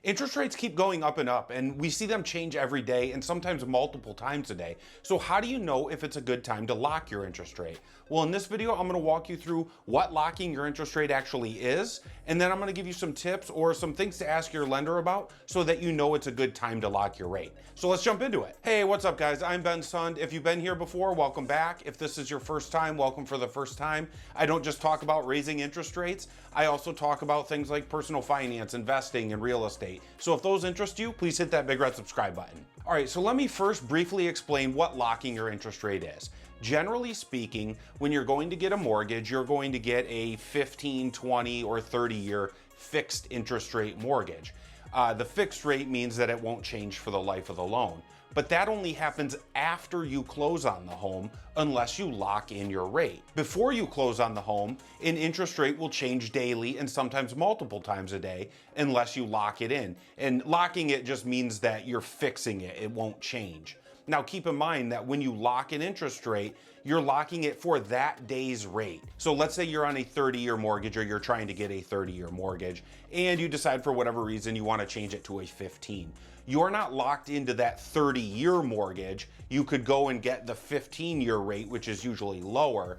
Interest rates keep going up and up, and we see them change every day and sometimes multiple times a day. So how do you know if it's a good time to lock your interest rate? Well, in this video, I'm gonna walk you through what locking your interest rate actually is, and then I'm gonna give you some tips or some things to ask your lender about so that you know it's a good time to lock your rate. So let's jump into it. Hey, what's up guys? I'm Ben Sund. If you've been here before, welcome back. If this is your first time, welcome for the first time. I don't just talk about raising interest rates, I also talk about things like personal finance, investing, and real estate. So if those interest you, please hit that big red subscribe button. All right, so let me first briefly explain what locking your interest rate is. Generally speaking, when you're going to get a mortgage, you're going to get a 15, 20, or 30-year fixed interest rate mortgage. The fixed rate means that it won't change for the life of the loan. But that only happens after you close on the home unless you lock in your rate. Before you close on the home, an interest rate will change daily and sometimes multiple times a day unless you lock it in. And locking it just means that you're fixing it, it won't change. Now keep in mind that when you lock an interest rate, you're locking it for that day's rate. So let's say you're on a 30-year mortgage or you're trying to get a 30-year mortgage and you decide for whatever reason you want to change it to a 15. You're not locked into that 30-year mortgage. You could go and get the 15-year rate, which is usually lower.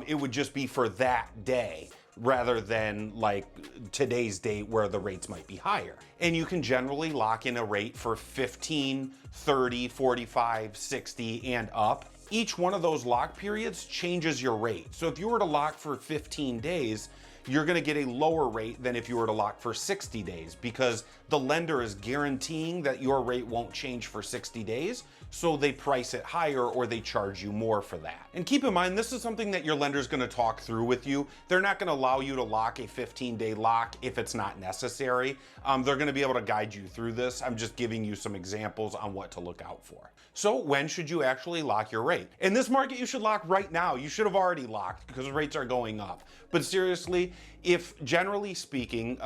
It would just be for that day, rather than like today's date where the rates might be higher. And you can generally lock in a rate for 15, 30, 45, 60, and up. Each one of those lock periods changes your rate. So if you were to lock for 15 days, you're gonna get a lower rate than if you were to lock for 60 days because the lender is guaranteeing that your rate won't change for 60 days, so they price it higher or they charge you more for that. And keep in mind, this is something that your lender is gonna talk through with you. They're not gonna allow you to lock a 15-day lock if it's not necessary. They're gonna be able to guide you through this. I'm just giving you some examples on what to look out for. So when should you actually lock your rate? In this market, you should lock right now. You should have already locked because rates are going up. But seriously, if generally speaking,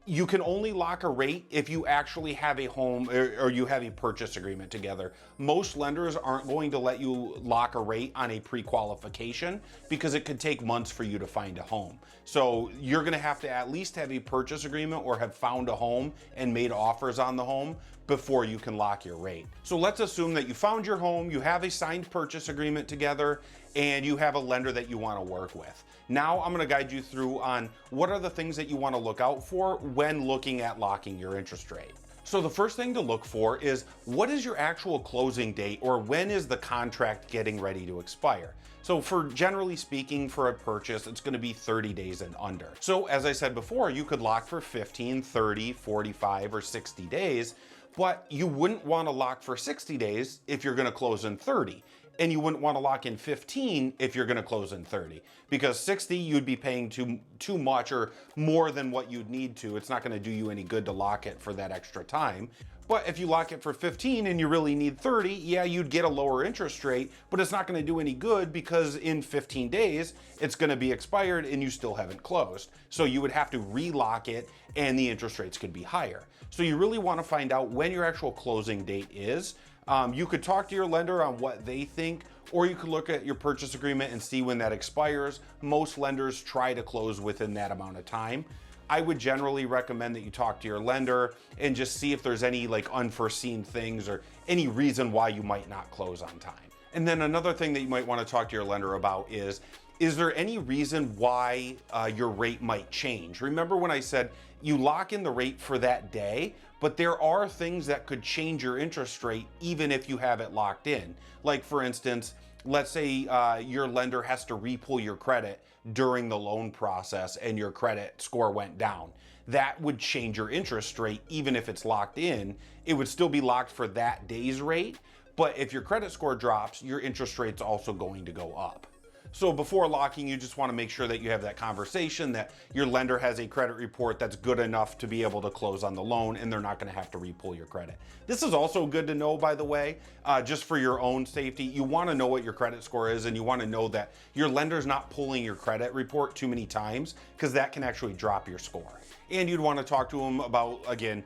you can only lock a rate if you actually have a home or you have a purchase agreement together. Most lenders aren't going to let you lock a rate on a pre-qualification because it could take months for you to find a home. So you're gonna have to at least have a purchase agreement or have found a home and made offers on the home before you can lock your rate. So let's assume that you found your home, you have a signed purchase agreement together, and you have a lender that you wanna work with. Now I'm gonna guide you through on what are the things that you wanna look out for when looking at locking your interest rate. So the first thing to look for is what is your actual closing date or when is the contract getting ready to expire? So for generally speaking, for a purchase, it's gonna be 30 days and under. So as I said before, you could lock for 15, 30, 45, or 60 days, but you wouldn't wanna lock for 60 days if you're gonna close in 30. And you wouldn't want to lock in 15 if you're going to close in 30 because 60 you'd be paying too much or more than what you'd need to. It's not going to do you any good to lock it for that extra time. But if you lock it for 15 and you really need 30, yeah, you'd get a lower interest rate, but it's not going to do any good because in 15 days it's going to be expired and you still haven't closed. So you would have to relock it and the interest rates could be higher. So you really want to find out when your actual closing date is. You could talk to your lender on what they think, or you could look at your purchase agreement and see when that expires. Most lenders try to close within that amount of time. I would generally recommend that you talk to your lender and just see if there's any like unforeseen things or any reason why you might not close on time. And then another thing that you might want to talk to your lender about is there any reason why your rate might change? Remember when I said you lock in the rate for that day, but there are things that could change your interest rate even if you have it locked in. Like for instance, let's say your lender has to re-pull your credit during the loan process and your credit score went down. That would change your interest rate even if it's locked in. It would still be locked for that day's rate, but if your credit score drops, your interest rate's also going to go up. So before locking, you just want to make sure that you have that conversation, that your lender has a credit report that's good enough to be able to close on the loan and they're not going to have to re-pull your credit. This is also good to know, by the way, just for your own safety. You want to know what your credit score is and you want to know that your lender's not pulling your credit report too many times because that can actually drop your score. And you'd want to talk to them about, again,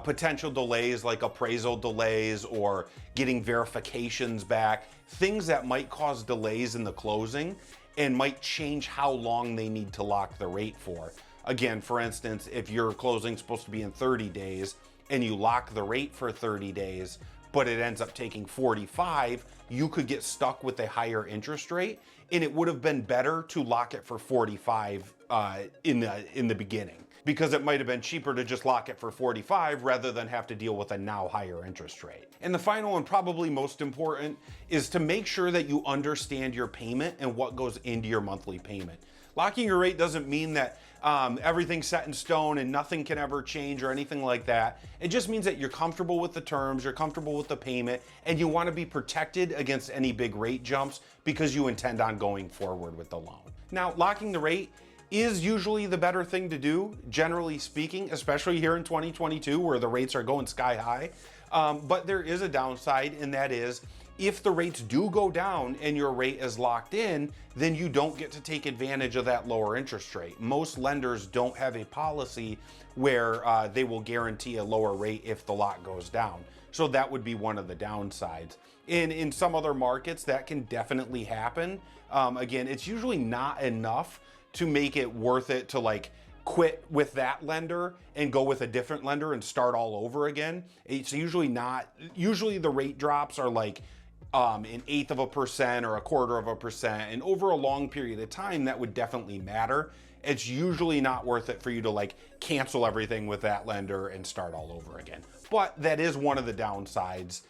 potential delays like appraisal delays or getting verifications back, things that might cause delays in the closing and might change how long they need to lock the rate for. Again, for instance, if your closing's supposed to be in 30 days and you lock the rate for 30 days, but it ends up taking 45, you could get stuck with a higher interest rate, and it would have been better to lock it for 45 in the beginning, because it might have been cheaper to just lock it for 45 rather than have to deal with a now higher interest rate. And the final and probably most important is to make sure that you understand your payment and what goes into your monthly payment. Locking your rate doesn't mean that everything's set in stone and nothing can ever change or anything like that. It just means that you're comfortable with the terms, you're comfortable with the payment, and you want to be protected against any big rate jumps because you intend on going forward with the loan. Now, locking the rate is usually the better thing to do, generally speaking, especially here in 2022 where the rates are going sky high. But there is a downside, and that is if the rates do go down and your rate is locked in, then you don't get to take advantage of that lower interest rate. Most lenders don't have a policy where they will guarantee a lower rate if the lock goes down. So that would be one of the downsides. In some other markets, that can definitely happen. Again, it's usually not enough to make it worth it to like quit with that lender and go with a different lender and start all over again. It's usually not, usually the rate drops are like an 1/8 of a percent or 1/4 of a percent, and over a long period of time that would definitely matter. It's usually not worth it for you to like cancel everything with that lender and start all over again. But that is one of the downsides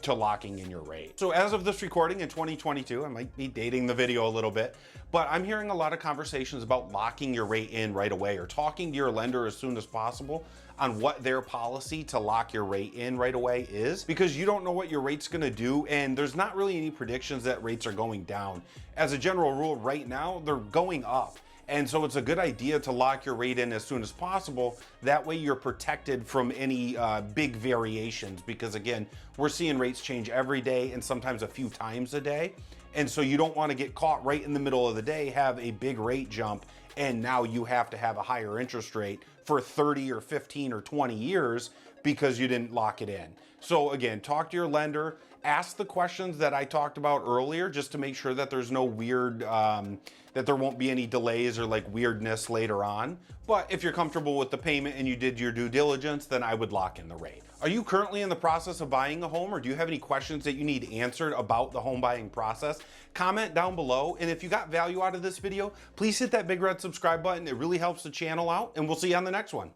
to locking in your rate. So as of this recording in 2022, I might be dating the video a little bit, but I'm hearing a lot of conversations about locking your rate in right away or talking to your lender as soon as possible on what their policy to lock your rate in right away is, because you don't know what your rate's gonna do, and there's not really any predictions that rates are going down. As a general rule, right now, they're going up. And so it's a good idea to lock your rate in as soon as possible. That way you're protected from any big variations, because again, we're seeing rates change every day and sometimes a few times a day. And so you don't want to get caught right in the middle of the day, have a big rate jump, and now you have to have a higher interest rate for 30 or 15 or 20 years because you didn't lock it in. So again, talk to your lender, ask the questions that I talked about earlier, just to make sure that there's no weird, that there won't be any delays or like weirdness later on. But if you're comfortable with the payment and you did your due diligence, then I would lock in the rate. Are you currently in the process of buying a home, or do you have any questions that you need answered about the home buying process? Comment down below. And if you got value out of this video, please hit that big red subscribe button. It really helps the channel out, and we'll see you on the next one.